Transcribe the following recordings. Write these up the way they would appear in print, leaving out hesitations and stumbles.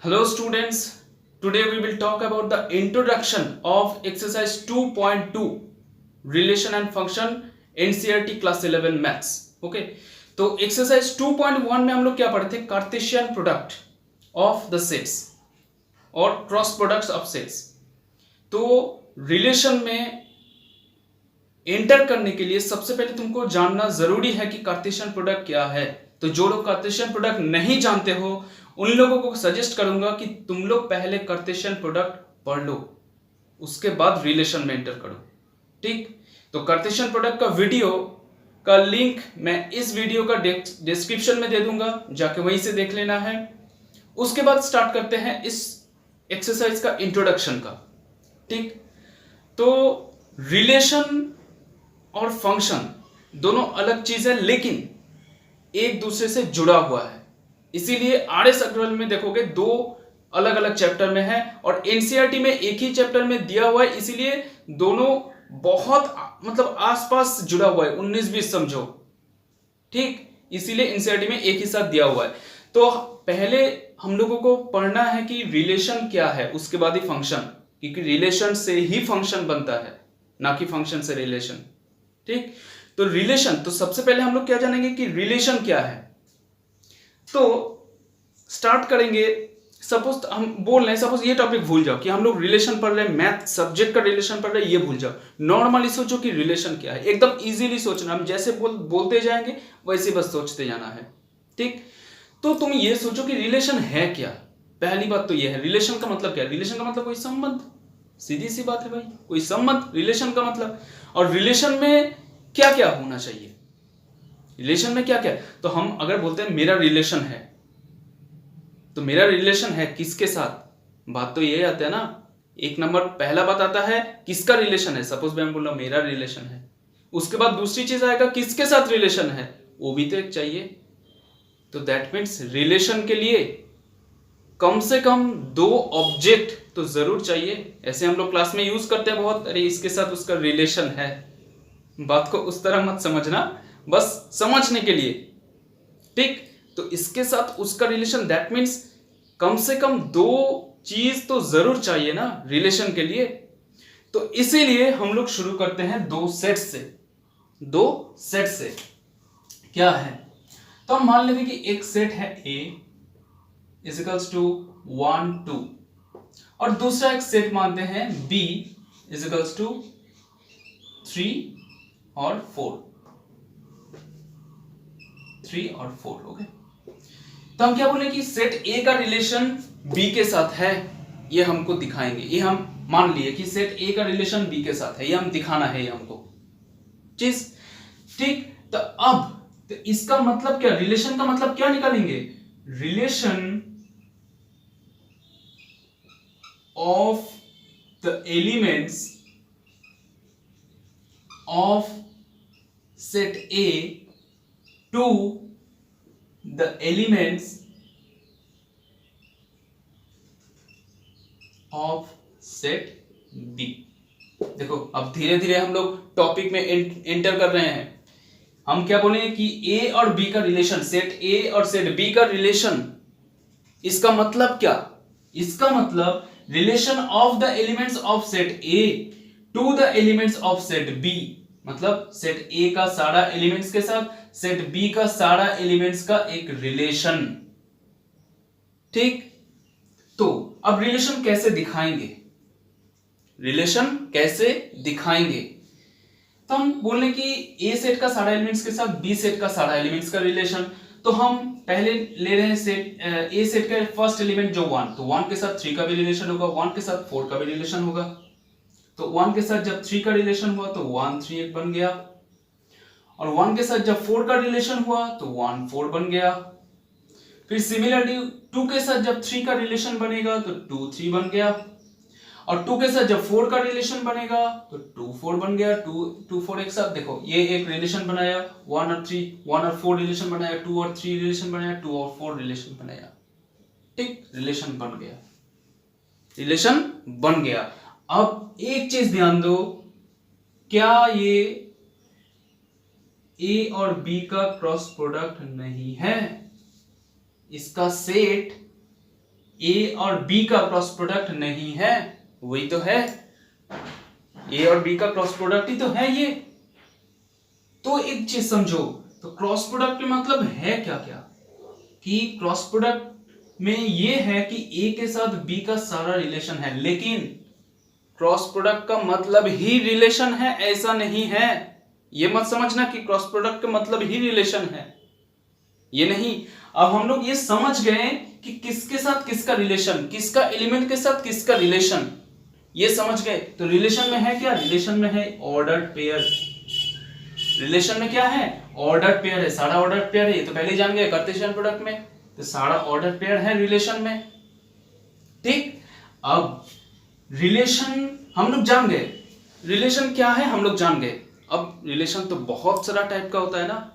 Hello students, today we will talk about the introduction of exercise 2.2 relation and function NCERT class 11 maths. Okay तो exercise 2.1 में हम लोग क्या पढ़े थे? Cartesian product of the sets और क्रॉस प्रोडक्ट्स ऑफ सेट्स। तो relation में एंटर करने के लिए सबसे पहले तुमको जानना जरूरी है कि कार्टेशियन प्रोडक्ट क्या है। तो जो लोग कार्टेशियन प्रोडक्ट नहीं जानते हो उन लोगों को सजेस्ट करूंगा कि तुम लोग पहले कार्टेशियन प्रोडक्ट पढ़ लो, उसके बाद रिलेशन में एंटर करो। ठीक, तो कार्टेशियन प्रोडक्ट का वीडियो का लिंक मैं इस वीडियो का डिस्क्रिप्शन में दे दूंगा, जाके वहीं से देख लेना है। उसके बाद स्टार्ट करते हैं इस एक्सरसाइज का इंट्रोडक्शन का। ठीक, तो रिलेशन और फंक्शन दोनों अलग चीज है लेकिन एक दूसरे से जुड़ा हुआ है। इसीलिए आरएस अग्रवाल में देखोगे दो अलग अलग चैप्टर में है और एनसीईआरटी में एक ही चैप्टर में दिया हुआ है, इसीलिए दोनों बहुत मतलब आसपास जुड़ा हुआ है, 19-20 समझो। ठीक, इसीलिए एनसीईआरटी में एक ही साथ दिया हुआ है। तो पहले हम लोगों को पढ़ना है कि रिलेशन क्या है, उसके बाद ही फंक्शन, क्योंकि रिलेशन से ही फंक्शन बनता है, ना कि फंक्शन से रिलेशन। ठीक, तो रिलेशन, तो सबसे पहले हम लोग क्या जानेंगे कि रिलेशन क्या है। तो स्टार्ट करेंगे। सपोज हम बोल रहे हैं, सपोज ये टॉपिक भूल जाओ कि हम लोग रिलेशन पढ़ रहे हैं, मैथ सब्जेक्ट का रिलेशन पढ़ रहे हैं, ये भूल जाओ। नॉर्मली सोचो कि रिलेशन क्या है, एकदम इजीली सोचना। हम जैसे बोलते जाएंगे वैसे बस सोचते जाना है। ठीक, तो तुम ये सोचो कि रिलेशन है क्या। पहली बात तो ये है, रिलेशन का मतलब क्या है? रिलेशन का मतलब कोई संबंध, सीधी सी बात है भाई, कोई संबंध रिलेशन का मतलब। और रिलेशन में क्या क्या होना चाहिए, रिलेशन में क्या क्या है? तो हम अगर बोलते हैं मेरा रिलेशन है, तो मेरा रिलेशन है किसके साथ? बात तो यही आता है ना, एक नंबर पहला बात आता है किसका रिलेशन है। सपोज मैं बोल रहा हूं मेरा रिलेशन है, उसके बाद दूसरी चीज आएगा किसके साथ रिलेशन है, वो भी तो एक चाहिए। तो दैट मीन्स रिलेशन के लिए कम से कम दो ऑब्जेक्ट तो जरूर चाहिए। ऐसे हम लोग क्लास में यूज करते हैं बहुत, अरे इसके साथ उसका रिलेशन है। बात को उस तरह मत समझना, बस समझने के लिए। ठीक, तो इसके साथ उसका रिलेशन, दैट मीन्स कम से कम दो चीज तो जरूर चाहिए ना रिलेशन के लिए। तो इसीलिए हम लोग शुरू करते हैं दो सेट से। दो सेट से क्या है, तो हम मान लेते कि एक सेट है A इजिकल्स टू 1 2 और दूसरा एक सेट मानते हैं B इजिकल्स टू 3 और 4। 3 और 4, ओके। तो हम क्या बोले कि सेट A का रिलेशन B के साथ है, ये हमको दिखाएंगे। ये हम मान लिए कि सेट A का रिलेशन B के साथ है, ये हम दिखाना है, ये हमको चीज। ठीक, तो अब तो इसका मतलब क्या, रिलेशन का मतलब क्या निकालेंगे? Relation of the elements of set A to the elements of set B। देखो अब धीरे धीरे हम लोग टॉपिक में एंटर कर रहे हैं। हम क्या बोलेंगे कि A और B का रिलेशन, सेट A और सेट B का रिलेशन, इसका मतलब क्या? इसका मतलब relation of the elements of set A to the elements of set B, मतलब सेट A का सारा एलिमेंट्स के साथ सेट B का सारा एलिमेंट्स का एक रिलेशन। ठीक, तो अब रिलेशन कैसे दिखाएंगे, रिलेशन कैसे दिखाएंगे? तो हम बोले कि A सेट का सारा एलिमेंट्स के साथ B सेट का सारा एलिमेंट्स का रिलेशन। तो हम पहले ले रहे हैं सेट A सेट का फर्स्ट एलिमेंट जो 1, तो 1 के साथ 3 का भी रिलेशन होगा, 1 के साथ 4 का भी रिलेशन होगा। तो 1 के साथ जब 3 का रिलेशन हुआ तो 1 3 एक बन गया, और 1 के साथ जब 4 का रिलेशन हुआ तो 1 4 बन गया। फिर सिमिलरली 2 के साथ जब 3 का रिलेशन बनेगा तो 2 3 बन गया, और 2 के साथ जब 4 का रिलेशन बनेगा तो 2 4 बन गया। 2 4 एक साथ देखो, ये एक रिलेशन बनाया, 1 और 3, 1 और 4 रिलेशन बनाया, 2 और 3 रिलेशन बनाया, 2 और 4 रिलेशन बनाया। ठीक, रिलेशन बन गया, रिलेशन बन गया। अब एक चीज ध्यान दो, क्या ये A और B का क्रॉस प्रोडक्ट नहीं है? इसका सेट ए और बी का क्रॉस प्रोडक्ट नहीं है, वही तो है, ए और बी का क्रॉस प्रोडक्ट ही तो है ये। तो एक चीज समझो, तो क्रॉस प्रोडक्ट के मतलब है क्या क्या, कि क्रॉस प्रोडक्ट में ये है कि ए के साथ बी का सारा रिलेशन है, लेकिन क्रॉस प्रोडक्ट का मतलब ही रिलेशन है ऐसा नहीं है। ये मत समझना कि क्रॉस प्रोडक्ट का मतलब ही रिलेशन है, ये नहीं। अब हम लोग ये समझ गए कि किसके साथ किसका रिलेशन, किसका एलिमेंट के साथ किसका रिलेशन, ये समझ गए। तो रिलेशन में है क्या, रिलेशन में है ऑर्डर्ड पेयर, रिलेशन में क्या है, ऑर्डर्ड पेयर है, सारा ऑर्डर्ड पेयर है, ये तो पहले ही जान गए कार्टेशियन प्रोडक्ट में, तो सारा ऑर्डर्ड पेयर है रिलेशन में। ठीक, अब रिलेशन हम लोग जान गए, रिलेशन क्या है हम लोग जान गए। अब रिलेशन तो बहुत सारा टाइप का होता है ना,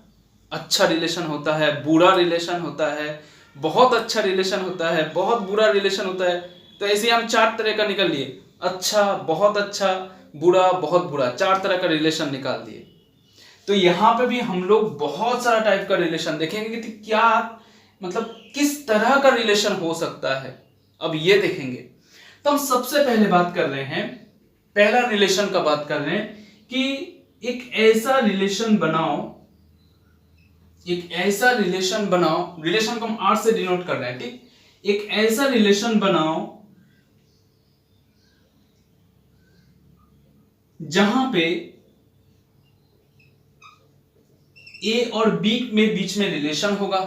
अच्छा रिलेशन होता है, बुरा रिलेशन होता है, बहुत अच्छा रिलेशन होता है, बहुत बुरा रिलेशन होता है। तो ऐसे हम 4 तरह का निकल लिए, अच्छा, बहुत अच्छा, बुरा, बहुत बुरा, 4 तरह का रिलेशन निकाल दिए। तो यहां पे भी हम लोग बहुत सारा टाइप का रिलेशन देखेंगे कि क्या मतलब किस तरह का रिलेशन हो सकता है, अब ये देखेंगे। तो हम सबसे पहले बात कर रहे हैं, पहला रिलेशन का बात कर रहे हैं कि एक ऐसा रिलेशन बनाओ, एक ऐसा रिलेशन बनाओ, रिलेशन को हम आर से डिनोट कर रहे हैं, ठीक, एक ऐसा रिलेशन बनाओ जहां पे ए और बी में बीच में रिलेशन होगा।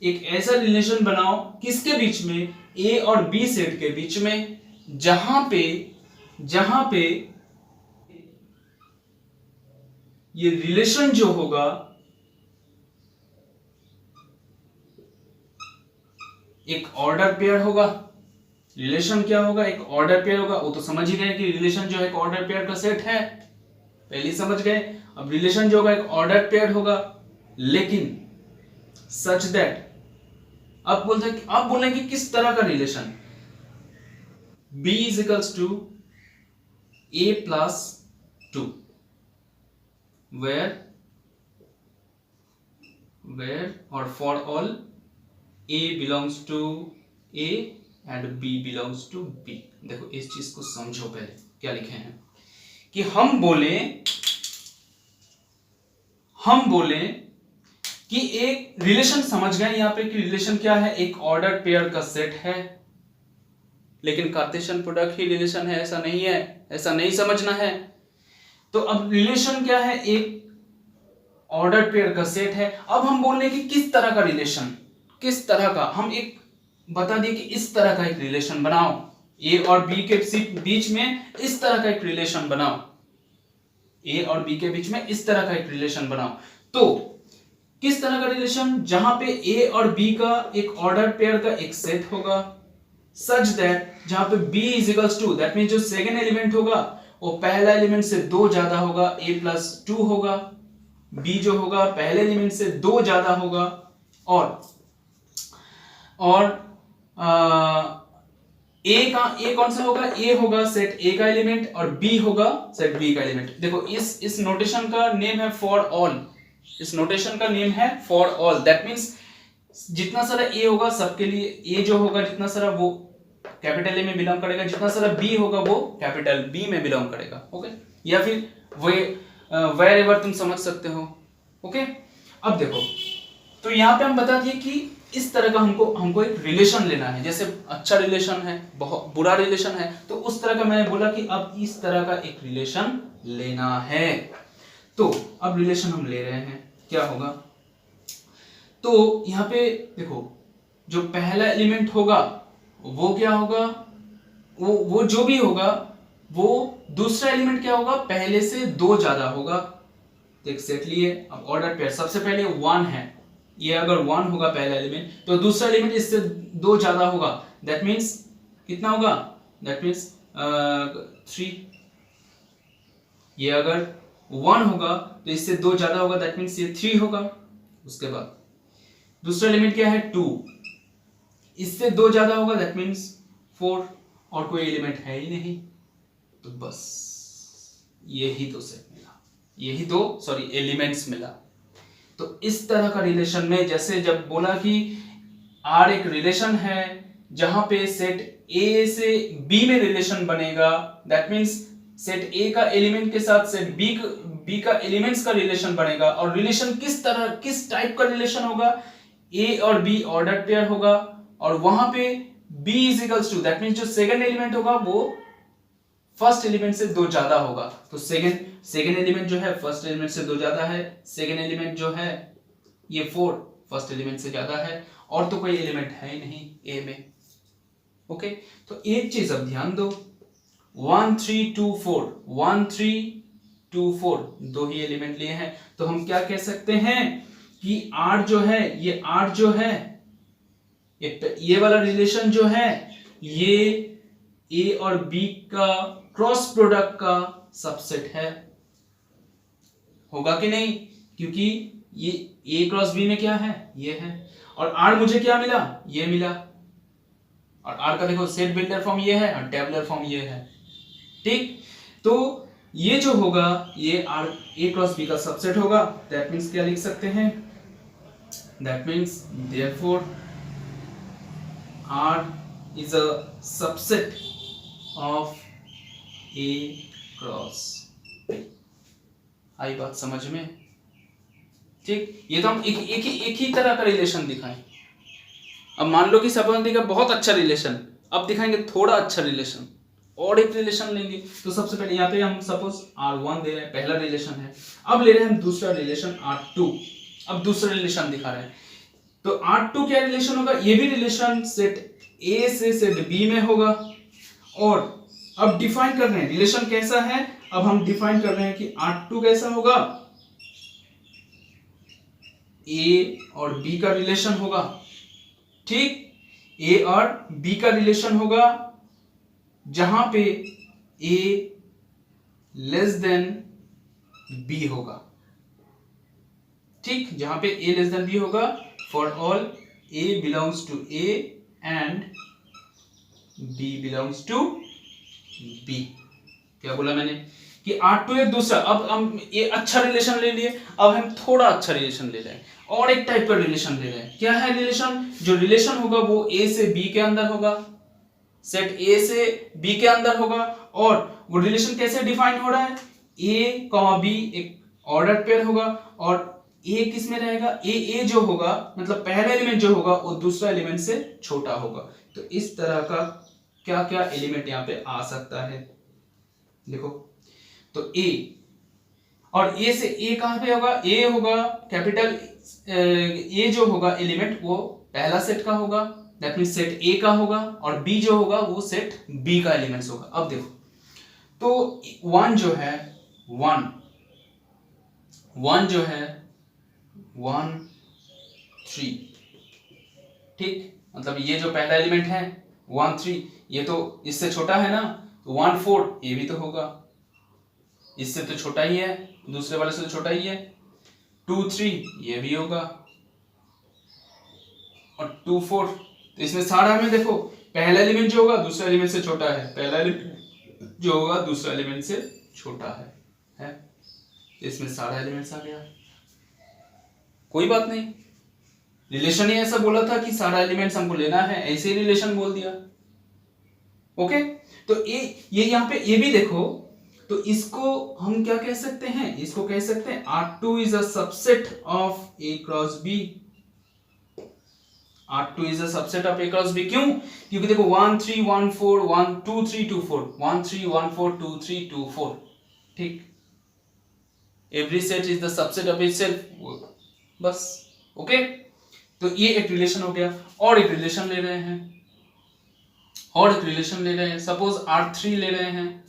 एक ऐसा रिलेशन बनाओ किसके बीच में, ए और बी सेट के बीच में, जहां पे ये रिलेशन जो होगा एक ऑर्डर पेयर होगा। रिलेशन क्या होगा, एक ऑर्डर पेयर होगा। वो तो समझ ही गए कि रिलेशन जो है एक ऑर्डर पेयर का सेट है, पहले ही समझ गए। अब रिलेशन जो होगा एक ऑर्डर पेयर होगा, लेकिन सच दैट अब बोलते कि किस तरह का relation, b is equals to a plus 2, where or for all a belongs to a and b belongs to b। देखो इस चीज को समझो, पहले क्या लिखे हैं कि हम बोले कि एक रिलेशन, समझ गए यहां पे कि रिलेशन क्या है, एक ऑर्डर पेयर का सेट है, लेकिन कार्टेशियन प्रोडक्ट ही रिलेशन है ऐसा नहीं है, ऐसा नहीं समझना है। तो अब रिलेशन क्या है, एक ऑर्डर पेयर का सेट है। अब हम बोल रहे हैं कि किस तरह का रिलेशन, किस तरह का, हम एक बता दिए कि इस तरह का एक रिलेशन बनाओ, ए और बी के बीच में इस तरह का एक रिलेशन बनाओ, ए और बी के बीच में इस तरह का एक रिलेशन बनाओ। तो किस तरह का रिलेशन, जहां पे ए और बी का एक ऑर्डर पेयर का एक सेट होगा, सच दैट जहां पे b is equals to, that mean जो सेकेंड एलिमेंट होगा वो पहला एलिमेंट से 2 ज्यादा होगा, a प्लस 2 होगा, b जो होगा पहले एलिमेंट से 2 ज्यादा होगा, और a कौन सा होगा, a होगा सेट a का एलिमेंट और b होगा सेट b का एलिमेंट। देखो इस नोटेशन का नेम है फॉर ऑल, इस नोटेशन का नेम है फॉर ऑल। दैट मींस जितना सारा a होगा सबके लिए, a जो होगा जितना सारा वो कैपिटल ए में बिलोंग करेगा, जितना सारा b होगा वो कैपिटल b में बिलोंग करेगा। ओके, या फिर वेयर एवर तुम समझ सकते हो। ओके, अब देखो, तो यहाँ पे हम बता दिए कि इस तरह का हमको एक रिलेशन लेना है, जैसे अच्छा रिलेशन है, बहुत बुरा रिलेशन है, तो उस तरह का मैंने बोला कि अब इस तरह का एक रिलेशन लेना है। तो अब रिलेशन हम ले रहे हैं, क्या होगा, तो यहाँ पे देखो जो पहला एलिमेंट होगा वो क्या होगा, वो जो भी होगा वो दूसरा एलिमेंट क्या होगा, पहले से 2 ज्यादा होगा। एक सेट लिए, अब ऑर्डर पेयर सबसे पहले 1 है, ये अगर 1 होगा पहला एलिमेंट तो दूसरा एलिमेंट इससे 2 ज्यादा होगा, दैट मीन्स कितना होगा, दैट मीन्स 3। ये अगर 1 होगा तो इससे 2 ज्यादा होगा, दैट मीन्स ये 3 होगा। उसके बाद दूसरा एलिमेंट क्या है 2, इससे 2 ज्यादा होगा, दैट मीन्स 4, और कोई एलिमेंट है ही नहीं, तो बस यही तो सेट मिला, यही तो एलिमेंट्स मिला। तो इस तरह का रिलेशन में, जैसे जब बोला कि आर एक रिलेशन है जहां पे सेट ए से बी में रिलेशन बनेगा, दैट मींस सेट ए का एलिमेंट के साथ सेट बी का एलिमेंट्स का रिलेशन बनेगा। और रिलेशन किस तरह, किस टाइप का रिलेशन होगा, ए और बी ऑर्डर पेयर होगा, और वहां पे b is equals to, that means जो सेकंड एलिमेंट होगा वो फर्स्ट एलिमेंट से दो ज्यादा होगा। तो सेकंड एलिमेंट जो है फर्स्ट एलिमेंट से दो ज्यादा है, सेकंड एलिमेंट जो है ये 4 फर्स्ट एलिमेंट से ज्यादा है, और तो कोई एलिमेंट है ही नहीं ए में। ओके, तो एक चीज अब ध्यान दो, 1 3 2 4 1 3 2 4 दो ही एलिमेंट लिए हैं, तो हम क्या कह सकते हैं कि R जो है, ये R जो है, ये वाला रिलेशन जो है, ये ए और बी का क्रॉस प्रोडक्ट का सबसेट है, होगा कि नहीं? क्योंकि ये ए क्रॉस बी में क्या है, ये है, और आर मुझे क्या मिला, ये मिला, और आर का देखो सेट बिल्डर फॉर्म ये है और टेबुलर फॉर्म ये है। ठीक, तो ये जो होगा ये आर ए क्रॉस बी का सबसेट होगा। दैट मीन्स क्या लिख सकते हैं, that means therefore R is a subset of A cross B। आई बात समझ में? ठीक, ये तो हम एक ही तरह का रिलेशन दिखाएं। अब मान लो कि संबंधी का बहुत अच्छा रिलेशन, अब दिखाएंगे थोड़ा अच्छा रिलेशन, और एक रिलेशन लेंगे। तो सबसे पहले यहाँ पे हम सपोज R1 दे रहे हैं, पहला रिलेशन है। अब ले रहे हैं हम दूसरा रिलेशन R2, अब दूसरा रिलेशन दिखा रहे हैं। तो R2 क्या रिलेशन होगा, ये भी रिलेशन सेट A से सेट B में होगा। और अब डिफाइन कर रहे हैं रिलेशन कैसा है, अब हम डिफाइन कर रहे हैं कि R2 कैसा होगा, A और B का रिलेशन होगा। ठीक, A और B का रिलेशन होगा जहां पे A लेस देन B होगा। ठीक, जहां पे A लेस देन B होगा, for all A belongs to A and B belongs to B। क्या बोला मैंने कि R2 एक दूसरा, अब हम ये अच्छा रिलेशन ले लिए, अब हम थोड़ा अच्छा रिलेशन ले रहे हैं, और एक टाइप का रिलेशन ले रहे हैं। क्या है रिलेशन, जो रिलेशन होगा वो A से B के अंदर होगा, सेट A से B के अंदर होगा। और वो रिलेशन कैसे डिफाइन हो रहा है, A, B एक ऑर्डर पेयर होगा, और ए किस में रहेगा, ए जो होगा मतलब पहला एलिमेंट जो होगा वो दूसरा एलिमेंट से छोटा होगा। तो इस तरह का क्या क्या एलिमेंट यहाँ पे आ सकता है, देखो। तो ए, और ए से ए कहां पे होगा, ए होगा कैपिटल ए जो होगा एलिमेंट वो पहला सेट का होगा, दैट मींस सेट ए का होगा, और बी जो होगा वो सेट बी का एलिमेंट्स होगा। अब देखो, तो वन जो है, वन जो है 1 3, ठीक, मतलब ये जो पहला एलिमेंट है 1 3, ये तो इससे छोटा है ना, तो 1 4 ये भी तो होगा, इससे तो छोटा ही है, दूसरे वाले से तो छोटा ही है। 2 3 ये भी होगा, और 2 4, तो इसमें सारा में देखो पहला एलिमेंट जो होगा दूसरा एलिमेंट से छोटा है, पहला एलिमेंट जो होगा दूसरा एलिमेंट से छोटा है? इसमें सारा एलिमेंट्स आ गया, कोई बात नहीं, रिलेशन ही ऐसा बोला था कि सारा एलिमेंट्स हमको लेना है, ऐसे ही रिलेशन बोल दिया। ओके, तो ये यहाँ पे ये भी देखो, तो इसको हम क्या कह सकते हैं, इसको कह सकते हैं R2 is a subset of A cross B। R2 is a subset of A cross B, क्यों? क्योंकि देखो 1 3 1 4 1 2 3 2 4 1 3 1 4 2 3 2 4, ठीक, every set is the subset of itself, बस। ओके, तो ये एक रिलेशन हो गया। और एक रिलेशन ले रहे हैं, और एक रिलेशन ले रहे हैं, सपोज R3 ले रहे हैं।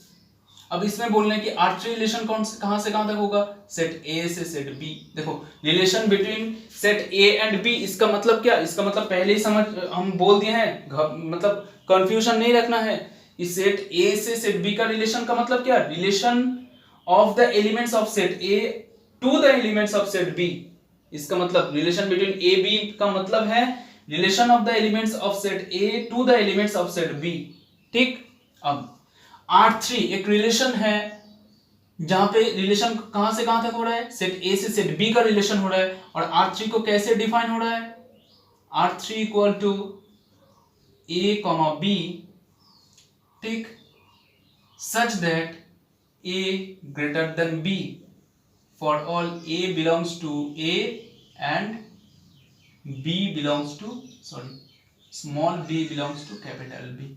अब इसमें बोल रहे हैं कि R3 रिलेशन कहां से कहां तक होगा, सेट A से सेट B। देखो relation between set A and B, इसका मतलब क्या, इसका मतलब पहले ही समझ हम बोल दिए हैं, मतलब कंफ्यूजन नहीं रखना है। इस सेट A से सेट B का रिलेशन का मतलब क्या, relation of the elements of set A to the elements of set B। इसका मतलब रिलेशन बिटवीन A B का मतलब है relation of the elements of set A to the elements of set B। ठीक, अब R3 एक relation है जहां पे रिलेशन कहां से कहां तक हो रहा है, सेट A से सेट B का रिलेशन हो रहा है। और R3 को कैसे डिफाइन हो रहा है, R3 equal to A comma B, ठीक, such that A greater than B for all A belongs to A and B belongs to small B belongs to capital B.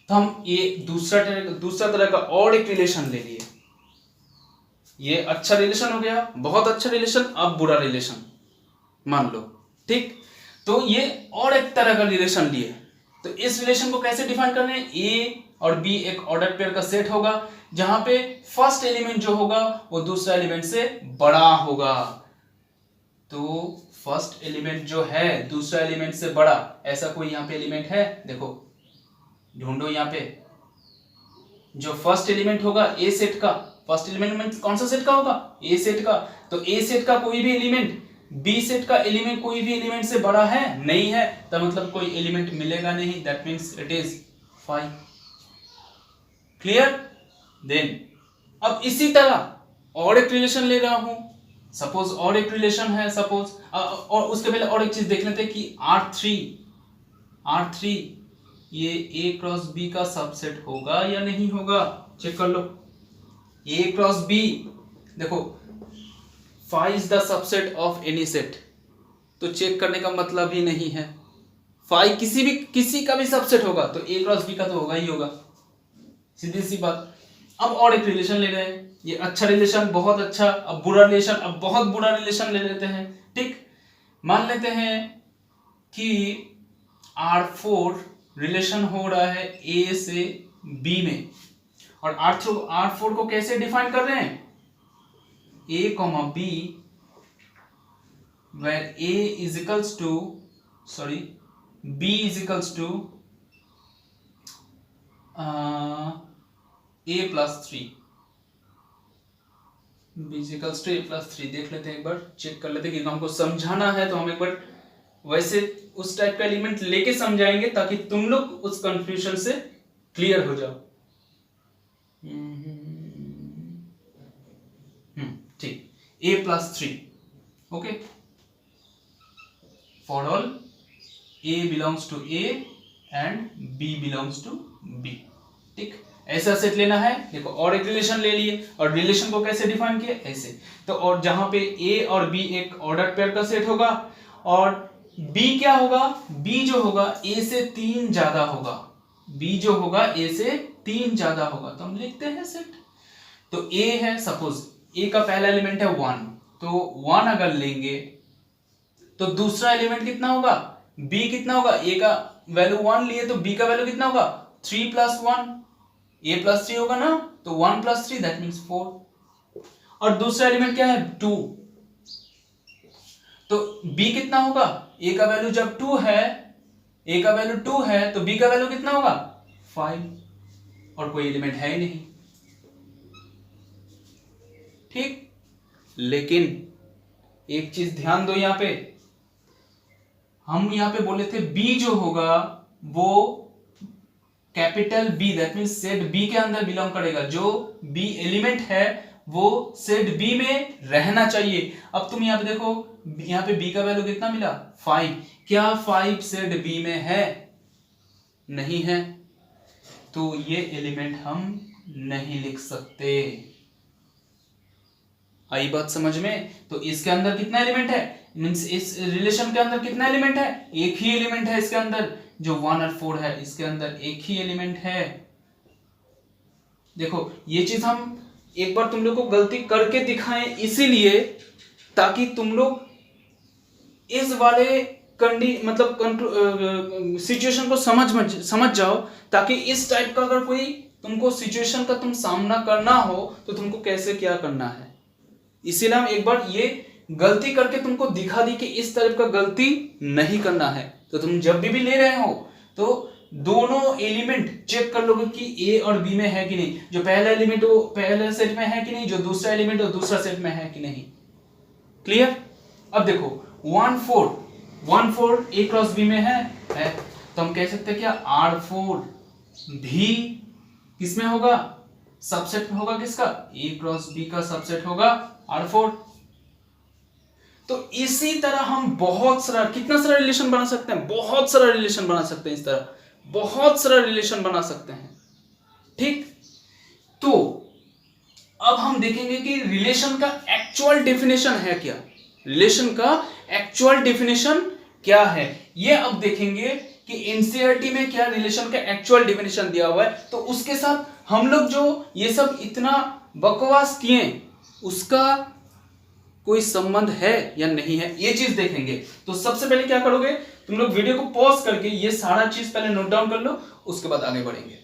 तो हम ये दूसरा तरह का और एक रिलेशन ले लिए। ये अच्छा रिलेशन हो गया, बहुत अच्छा रिलेशन। अब बुरा रिलेशन मान लो, ठीक। तो ये और एक तरह का रिलेशन लिए। तो इस रिलेशन को कैसे डिफाइन करना है? ए और बी एक ऑर्डर पेयर का सेट होगा जहां पे फर्स्ट एलिमेंट जो होगा वो दूसरा एलिमेंट से बड़ा होगा। तो फर्स्ट एलिमेंट जो है दूसरा एलिमेंट से बड़ा, ऐसा कोई यहाँ पे एलिमेंट है? देखो ढूंढो यहाँ पे। जो फर्स्ट एलिमेंट होगा ए सेट का, फर्स्ट एलिमेंट कौन सा सेट का होगा? ए सेट का। तो ए सेट का कोई भी एलिमेंट बी सेट का एलिमेंट कोई भी एलिमेंट से बड़ा है? नहीं है, तो मतलब कोई एलिमेंट मिलेगा नहीं। That means it is 5। Clear? Then अब इसी तरह और एक रिलेशन ले रहा हूं। सपोज और एक रिलेशन है, सपोज और उसके पहले और एक चीज देख लेते हैं कि R3 ये A क्रॉस B का सबसेट होगा या नहीं होगा। चेक कर लो। A क्रॉस B, देखो phi is the subset of any set. तो चेक करने का मतलब ही नहीं है। phi किसी का भी सबसेट होगा तो A क्रॉस B का तो होगा ही होगा, सीधी सी बात। अब और एक रिलेशन ले रहे हैं। ये अच्छा रिलेशन, बहुत अच्छा। अब बुरा रिलेशन, अब बहुत बुरा रिलेशन ले लेते हैं, ठीक। मान लेते हैं कि R4 रिलेशन हो रहा है A से B में। और R4 को कैसे डिफाइन कर रहे हैं? A comma B where A is equals to B is equals to A plus 3, B is equals to A plus 3। देख लेते हैं, एक बार चेक कर लेते हैं कि हमको समझाना है तो हम एक बार वैसे उस टाइप का एलिमेंट लेके समझाएंगे ताकि तुम लोग उस कंफ्यूजन से क्लियर हो जाओ। ठीक, A plus 3, okay, for all A belongs to A and B belongs to B, ठीक। ऐसा सेट लेना है। देखो और एक रिलेशन ले लिए और रिलेशन को कैसे डिफाइन किया? ऐसे। तो और जहां पे A और B एक ऑर्डर पेयर का सेट होगा और B क्या होगा? B जो होगा A से 3 ज्यादा होगा। B जो होगा A से 3 ज्यादा होगा, तो हम लिखते हैं सेट। तो A है, सपोज A का पहला एलिमेंट है 1, तो 1 अगर लेंगे तो दूसरा एलिमेंट कितना होगा? B कितना होगा? A का वैल्यू 1 लिए तो B का वैल्यू कितना होगा? 3 plus 1, A plus 3 होगा ना, तो 1 plus 3 दैट मीन्स 4। और दूसरा एलिमेंट क्या है? 2। तो B कितना होगा? A का वैल्यू जब 2 है, A का वैल्यू 2 है तो B का वैल्यू कितना होगा? 5। और कोई एलिमेंट है ही नहीं, ठीक। लेकिन एक चीज ध्यान दो यहां पे, हम यहां पे बोले थे B जो होगा वो capital B, that means set B के अंदर बिलोंग करेगा। जो B एलिमेंट है वो सेट B में रहना चाहिए। अब तुम यहां पे देखो, यहां पे B का वैल्यू कितना मिला? 5। क्या 5 सेट B में है? नहीं है, तो ये एलिमेंट हम नहीं लिख सकते। आई बात समझ में? तो इसके अंदर कितना एलिमेंट है? मींस इस रिलेशन के अंदर कितना एलिमेंट है? एक ही एलिमेंट है इसके अंदर, जो 1 और 4 है इसके अंदर एक ही एलिमेंट है। देखो ये चीज हम एक बार तुम लोग को गलती करके दिखाएं, इसीलिए ताकि तुम लोग इस वाले मतलब सिचुएशन को समझ जाओ, ताकि इस टाइप का अगर कोई तुमको सिचुएशन का तुम सामना करना हो तो तुमको कैसे क्या करना है। इसीलिए हम एक बार ये गलती करके तुमको दिखा दी कि इस तरह का गलती नहीं करना है। तो तुम जब भी ले रहे हो तो दोनों एलिमेंट चेक कर लोगे कि A और B में है कि नहीं। जो पहला एलिमेंट वो पहले सेट में है कि नहीं, जो दूसरा एलिमेंट वो दूसरा सेट में है कि नहीं। क्लियर? अब देखो 1 4 A क्रॉस B में है, तो हम कह सकते हैं क्या R4 भी किसमें होगा? सबसेट में होगा। किसका? A क्रॉस B का सबसेट होगा R4। तो इसी तरह हम बहुत सारा, कितना सारा रिलेशन बना सकते हैं? बहुत सारा रिलेशन बना सकते हैं इस तरह। बहुत सारा रिलेशन बना सकते हैं। ठीक, तो अब हम देखेंगे कि रिलेशन का एक्चुअल डेफिनेशन है क्या, रिलेशन का एक्चुअल डेफिनेशन क्या है, ये अब देखेंगे कि एनसीईआरटी में क्या रिलेशन का एक्चुअल डेफिनेशन दिया हुआ है। तो उसके साथ हम लोग जो ये सब इतना बकवास किए उसका कोई संबंध है या नहीं है, ये चीज देखेंगे। तो सबसे पहले क्या करोगे, तुम लोग वीडियो को पॉज करके ये सारा चीज पहले नोट डाउन कर लो, उसके बाद आगे बढ़ेंगे।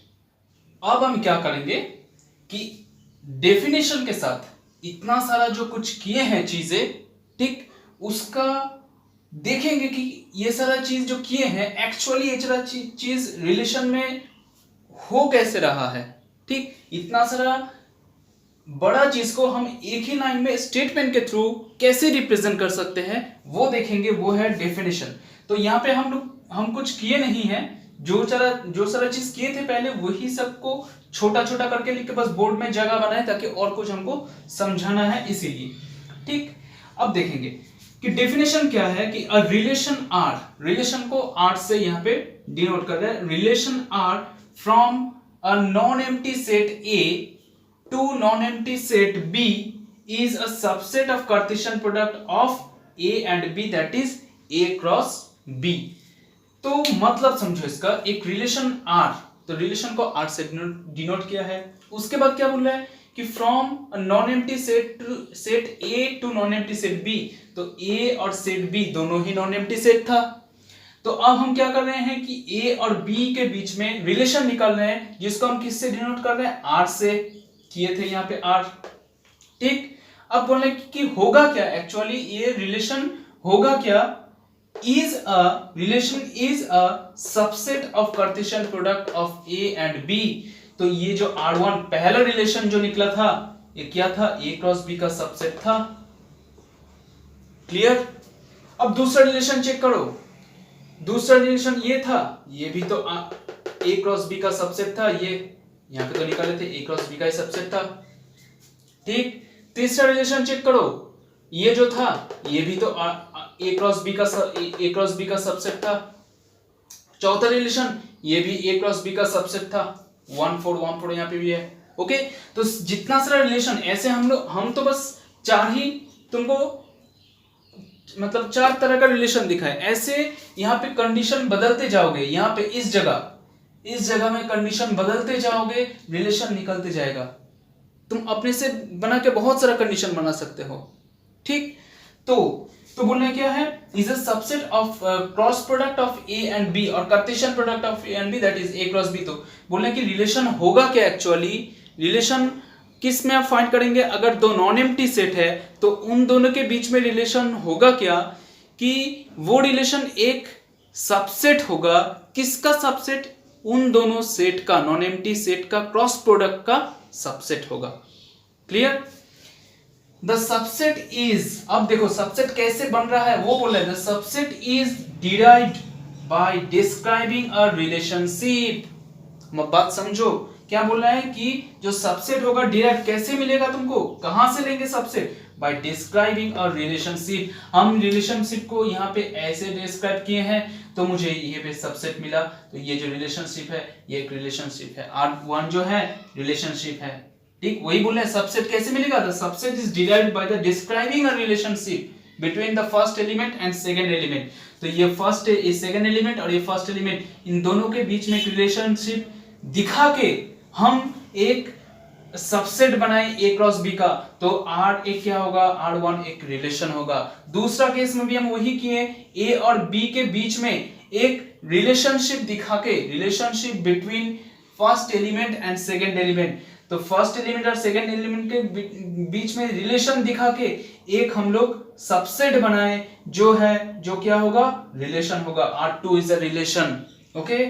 अब हम क्या करेंगे कि डेफिनेशन के साथ इतना सारा जो कुछ किए हैं चीजें, ठीक, उसका देखेंगे कि ये सारा चीज जो किए हैं एक्चुअली ये सारा चीज रिलेशन में हो कैसे रहा है। ठीक, इतना सारा बड़ा चीज को हम एक ही लाइन में स्टेटमेंट के थ्रू कैसे रिप्रेजेंट कर सकते हैं वो देखेंगे, वो है डेफिनेशन। तो यहाँ पे हम कुछ किए नहीं है, जो सारा चीज किए थे पहले वही सबको छोटा छोटा करके लिख के बस बोर्ड में जगह बनाए ताकि और कुछ हमको समझाना है इसीलिए। ठीक, अब देखेंगे कि डेफिनेशन क्या है कि अ रिलेशन आर, रिलेशन को आर से यहाँ पे डिनोट कर रहे हैं, relation R from a non empty set A to non-empty set B is a subset of Cartesian product of A and B, that is A cross B। तो मतलब समझो इसका, एक रिलेशन R, तो रिलेशन को R से denote किया है। उसके बाद क्या बोल रहा है कि from non empty set A to non empty set B, तो A और सेट B दोनों ही नॉन एम्प्टी सेट था। तो अब हम क्या कर रहे हैं कि A और B के बीच में रिलेशन निकाल रहे हैं, जिसको हम किससे डिनोट कर रहे हैं, R से किए थे यहाँ पे R। ठीक, अब बोले कि होगा क्या एक्चुअली, ये रिलेशन होगा क्या, relation is a subset of Cartesian product of A and B। तो ये जो R1 पहला रिलेशन जो निकला था ये क्या था, A क्रॉस B का सबसेट था। क्लियर, अब दूसरा रिलेशन चेक करो, दूसरा रिलेशन ये था, ये भी तो A क्रॉस B का सबसेट था, ये यहाँ पे तो निकाले थे A क्रॉस B का सबसेट था। ठीक, तीसरा रिलेशन चेक करो, ये जो था ये भी तो A क्रॉस B का सबसेट था। चौथा रिलेशन ये भी A क्रॉस B का सबसेट था, 1 4 यहाँ पे भी है। ओके, तो जितना सारा रिलेशन ऐसे हम तो बस चार ही तुमको मतलब चार तरह का रिलेशन दिखाए, ऐसे यहाँ पे कंडीशन बदलते जाओगे, यहाँ पे इस जगह में कंडीशन बदलते जाओगे, रिलेशन निकलते जाएगा। तुम अपने से बना के बहुत सारा कंडीशन बना सकते हो। ठीक, तो बोलने क्या है, is a subset of cross product of A and B और Cartesian product of A and B, that is A cross B। तो बोलने की रिलेशन होगा क्या एक्चुअली, रिलेशन किस में आप फाइंड करेंगे, अगर दो नॉन एम्प्टी सेट है तो उन दोनों के बीच में रिलेशन होगा क्या कि वो रिलेशन एक सबसेट होगा, किसका सबसेट, उन दोनों सेट का, नॉन एम्प्टी सेट का क्रॉस प्रोडक्ट का सबसेट होगा। क्लियर, द सबसेट इज, अब देखो सबसेट कैसे बन रहा है वो बोल रहे हैं, the subset is derived bye describing a relationship. बात समझो, क्या बोल रहा है कि जो सबसेट होगा डिराइव कैसे मिलेगा तुमको, कहां से लेंगे subset, by describing a relationship. हम रिलेशनशिप को यहाँ पे ऐसे डिस्क्राइब किए हैं तो मुझे ये पे सबसेट मिला, तो ये जो रिलेशनशिप है ये एक रिलेशनशिप है, R1 जो है रिलेशनशिप है। ठीक, वही बोल रहे हैं सबसेट कैसे मिलेगा, the subset is derived by the describing a relationship between the first element and second element. तो ये सेकंड एलिमेंट और ये फर्स्ट एलिमेंट, इन दोनों के बीच में एक रिलेशनशिप दिखा के हम एक सबसेट बनाए A क्रॉस B का, तो R एक क्या होगा, R1 एक रिलेशन होगा। दूसरा केस में भी हम वही किए, A और B के बीच में एक रिलेशनशिप दिखा के, relationship between first element and second element, तो फर्स्ट एलिमेंट और सेकंड एलिमेंट के बीच में रिलेशन दिखा के एक हम लोग सबसेट बनाए, जो क्या होगा, रिलेशन होगा, R2 is a relation. Okay,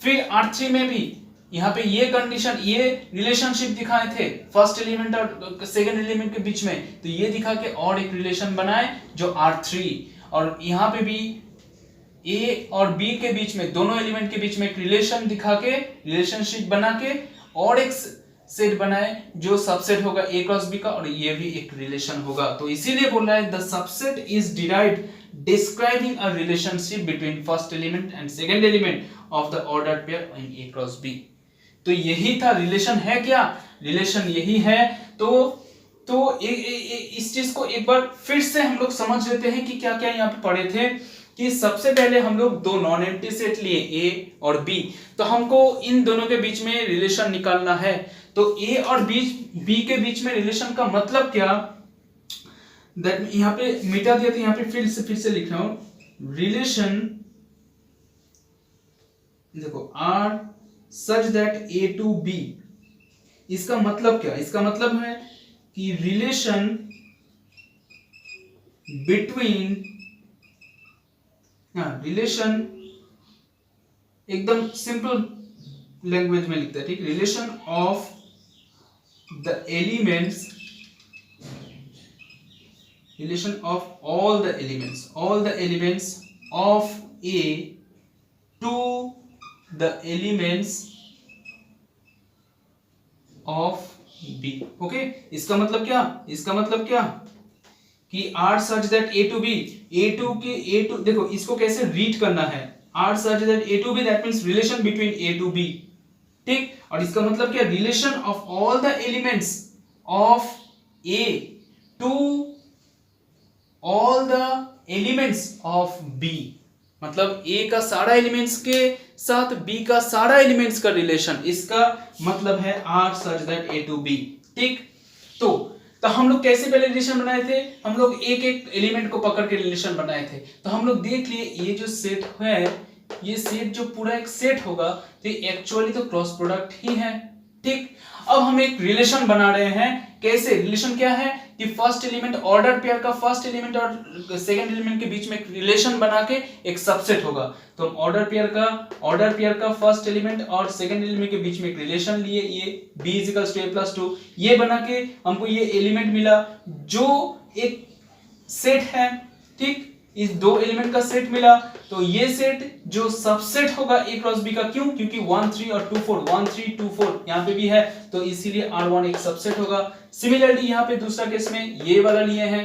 फिर R3 में भी यहाँ पे ये कंडीशन, ये रिलेशनशिप दिखाए थे फर्स्ट एलिमेंट और सेकंड एलिमेंट के बीच में, तो ये दिखा के और एक रिलेशन बनाए जो R3, और यहाँ पे भी A और B के बीच में, दोनों एलिमेंट के बीच में एक रिलेशन दिखा के, रिलेशनशिप बना के और एक सेट बनाए जो सबसेट होगा A क्रॉस B का, और ये भी एक रिलेशन होगा। तो इसीलिए बोल रहा है the subset is derived describing a relationship between first element and second element of the ordered pair in A cross B. तो यही था रिलेशन, है क्या रिलेशन, यही है। तो इस चीज को एक बार फिर से हम लोग समझ लेते हैं कि क्या क्या यहाँ पे पढ़े थे। कि सबसे पहले हम लोग दो नॉन एम्प्टी सेट लिए ए और बी, तो हमको इन दोनों के बीच में रिलेशन निकालना है। तो ए और बी के बीच में रिलेशन का मतलब क्या, दैट यहाँ पे मिटा दिया, तो यहाँ पे फिर से लिख रहा हूं, रिलेशन देखो R such that A to B. इसका मतलब क्या, इसका मतलब है कि रिलेशन बिटवीन, रिलेशन एकदम सिंपल लैंग्वेज में लिखते हैं, ठीक, relation of the elements, relation of all the elements of A to the elements of B. Okay, इसका मतलब क्या कि R such that A to B, देखो इसको कैसे रीड करना है, R such that A to B, that means relation between A to B, ठीक। और इसका मतलब क्या, relation of all the elements of A to all the elements of B, मतलब ए का सारा एलिमेंट्स के साथ बी का सारा एलिमेंट्स का रिलेशन, इसका मतलब है R such that A to B, ठीक। तो हम लोग कैसे पहले रिलेशन बनाए थे, हम लोग एक एक एलिमेंट को पकड़ के रिलेशन बनाए थे। तो हम लोग देख लिए ये जो सेट है, ये सेट जो पूरा एक सेट होगा, तो एक्चुअली तो क्रॉस प्रोडक्ट ही है, ठीक। अब हम एक रिलेशन बना रहे हैं, कैसे, रिलेशन क्या है कि फर्स्ट एलिमेंट, ऑर्डर पेयर का फर्स्ट एलिमेंट और सेकंड एलिमेंट के बीच में एक रिलेशन बना के एक सबसेट होगा। तो हम ऑर्डर पेयर का फर्स्ट एलिमेंट और सेकंड एलिमेंट के बीच में एक रिलेशन लिए, ये b = a+2, ये बना के हमको ये एलिमेंट मिला जो एक सेट है, ठीक। इस दो एलिमेंट का सेट मिला, तो ये सेट जो सबसेट होगा a क्रॉस b का, क्यों, क्योंकि 1 3 और 2 4, 1 3 2 4 यहाँ पे भी है, तो इसीलिए R1 एक सबसेट होगा। सिमिलरली यहाँ पे दूसरा केस में ये वाला लिए हैं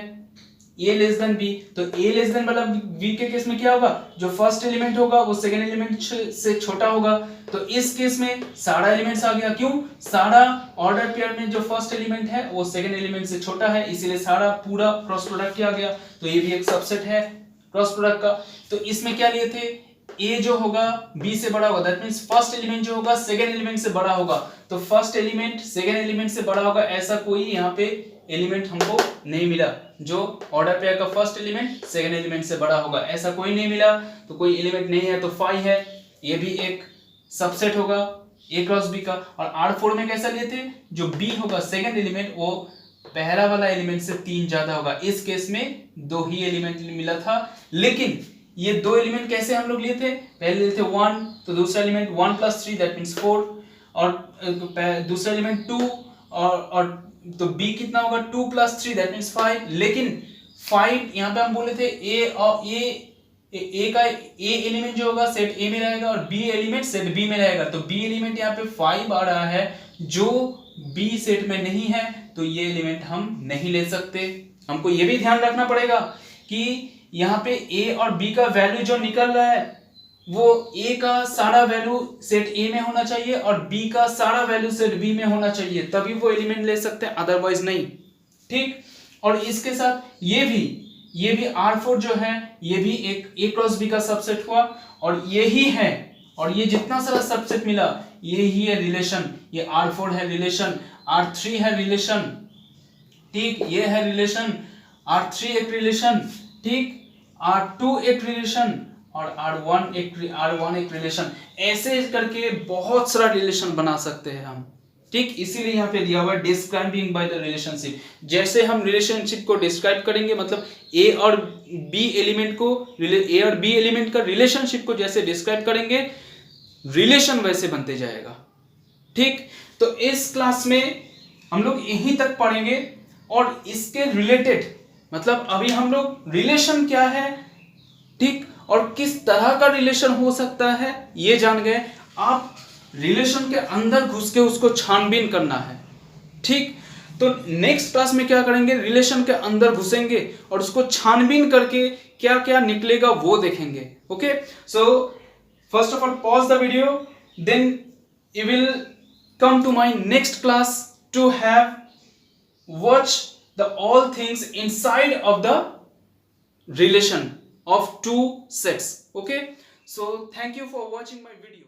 a लेस देन b, तो a लेस देन वाला b के केस में क्या होगा, जो फर्स्ट एलिमेंट होगा वो सेकंड एलिमेंट से छोटा होगा। तो इस केस में सारा एलिमेंट्स आ गया, क्यों, सारा ऑर्डर पेयर में जो फर्स्ट एलिमेंट है वो सेकंड एलिमेंट से छोटा है, इसीलिए सारा पूरा क्रॉस प्रोडक्ट क्या आ गया। तो ये भी एक सबसेट है क्रॉस प्रोडक्ट का। तो इसमें क्या लिए थे, a जो होगा b से बड़ा होगा, दैट मींस फर्स्ट एलिमेंट जो होगा सेकंड एलिमेंट से बड़ा होगा। तो फर्स्ट एलिमेंट सेकंड एलिमेंट से बड़ा होगा, ऐसा कोई यहाँ पे एलिमेंट हमको नहीं मिला जो ऑर्डर पेयर का फर्स्ट एलिमेंट सेकंड एलिमेंट से बड़ा होगा, ऐसा कोई नहीं मिला। तो कोई एलिमेंट नहीं है, तो फाई है, ये भी एक सबसेट होगा a क्रॉस b का। और R4 में कैसा लिए थे, जो b होगा सेकंड एलिमेंट वो पहला वाला एलिमेंट से 3 ज्यादा होगा, इस केस में 2 ही एलिमेंट मिला था। लेकिन ये दो एलिमेंट कैसे हम लोग लिए थे, पहले लिए थे 1, तो दूसरा एलिमेंट 1 + 3 दैट मींस 4, और दूसरा एलिमेंट 2, और तो b कितना होगा 2 + 3 दैट मींस 5। लेकिन 5 यहाँ पे हम बोले थे a का a एलिमेंट जो होगा सेट a में रहेगा और b एलिमेंट सेट b में रहेगा। तो b एलिमेंट यहाँ पे 5 आ रहा है जो b सेट में नहीं है, तो ये एलिमेंट हम नहीं ले सकते। हमको ये भी ध्यान रखना पड़ेगा कि यहाँ पे a और b का वैल्यू जो निकल रहा है वो a का सारा वैल्यू सेट a में होना चाहिए और b का सारा वैल्यू सेट b में होना चाहिए, तभी वो एलिमेंट ले सकते हैं, अदरवाइज नहीं, ठीक। और इसके साथ ये भी R4 जो है ये भी एक a क्रॉस b का सबसेट हुआ, और यही है, और ये जितना सारा सबसेट मिला ये ही है रिलेशन। ये R4 है रिलेशन, R3 है रिलेशन, ठीक, ये है रिलेशन, R3 एक रिलेशन, ठीक, R2 एक रिलेशन और R1 एक रिलेशन। ऐसे करके बहुत सारा रिलेशन बना सकते हैं हम, ठीक। इसीलिए यहाँ पे दिया हुआ है डिस्क्राइबिंग बाय द रिलेशनशिप। जैसे हम रिलेशनशिप को डिस्क्राइब करेंगे, मतलब A और B एलिमेंट का रिलेशनशिप को जैसे डिस्क्राइब करेंगे, रिलेशन वैसे बनते जाएगा, ठीक। तो इस क्लास में हम लोग यहीं तक पढ़ेंगे और इसके रिलेटेड, मतलब अभी हम लोग रिलेशन क्या है, ठीक, और किस तरह का रिलेशन हो सकता है ये जान गए। आप रिलेशन के अंदर घुस के उसको छानबीन करना है, ठीक। तो नेक्स्ट क्लास में क्या करेंगे, रिलेशन के अंदर घुसेंगे और उसको छानबीन करके क्या क्या निकलेगा वो देखेंगे। Okay, so First of all, pause the video, then you will come to my next class to have watch the all things inside of the relation of two sets. Okay, so thank you for watching my video.